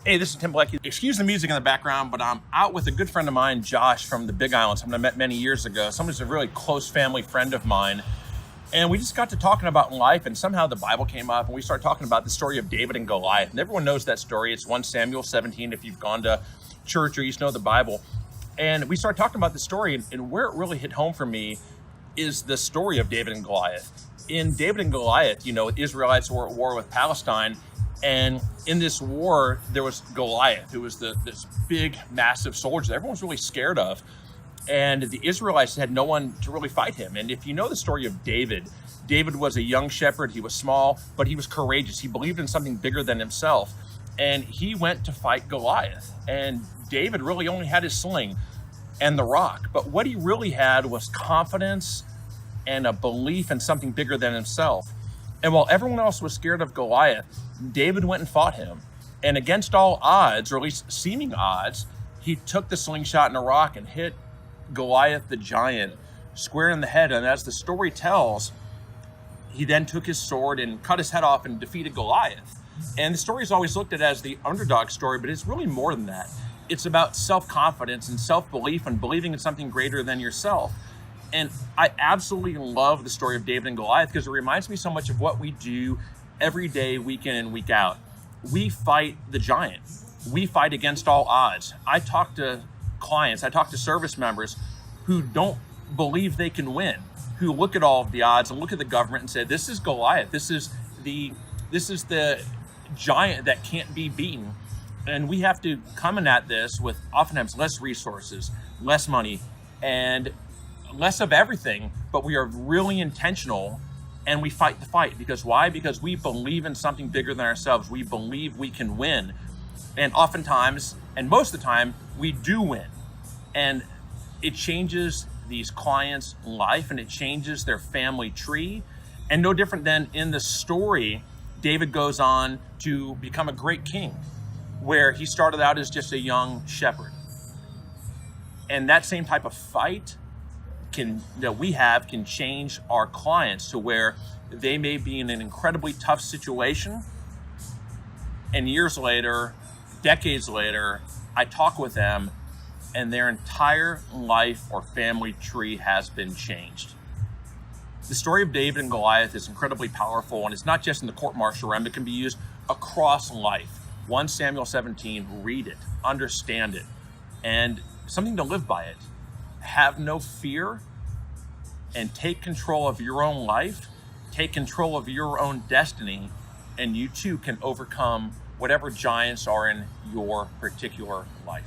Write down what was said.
Hey, this is Tim Blackie. Excuse the music in the background, but I'm out with a good friend of mine, Josh, from the Big Island, someone I met many years ago. Someone who's a really close family friend of mine. And we just got to talking about life, and somehow the Bible came up, and we started talking about the story of David and Goliath. And everyone knows that story. It's 1 Samuel 17 if you've gone to church or you just know the Bible. And we started talking about the story, and where it really hit home for me is the story of David and Goliath. In David and Goliath, the Israelites were at war with Palestine. And in this war, there was Goliath, who was this big, massive soldier that everyone was really scared of. And the Israelites had no one to really fight him. And if you know the story of David, David was a young shepherd. He was small, but he was courageous. He believed in something bigger than himself. And he went to fight Goliath. And David really only had his sling and the rock. But what he really had was confidence and a belief in something bigger than himself. And while everyone else was scared of Goliath, David went and fought him. And against all odds, or at least seeming odds, he took the slingshot and a rock and hit Goliath the giant square in the head. And as the story tells, he then took his sword and cut his head off and defeated Goliath. And the story is always looked at as the underdog story, but it's really more than that. It's about self-confidence and self-belief and believing in something greater than yourself. And I absolutely love the story of David and Goliath because it reminds me so much of what we do every day, week in and week out. We fight the giant. We fight against all odds. I talk to clients, I talk to service members who don't believe they can win, who look at all of the odds and look at the government and say, this is Goliath. This is the giant that can't be beaten. And we have to come in at this with oftentimes less resources, less money, and less of everything, but we are really intentional and we fight the fight. Because why? Because we believe in something bigger than ourselves. We believe we can win. And oftentimes, and most of the time, we do win. And it changes these clients' life and it changes their family tree. And no different than in the story, David goes on to become a great king, where he started out as just a young shepherd. And that same type of fight that we have can change our clients to where they may be in an incredibly tough situation, and years later, decades later, I talk with them and their entire life or family tree has been changed. The story of David and Goliath is incredibly powerful, and it's not just in the court-martial realm. It can be used across life. 1 Samuel 17, read it, understand it, and something to live by it. Have no fear and take control of your own life, take control of your own destiny, and you too can overcome whatever giants are in your particular life.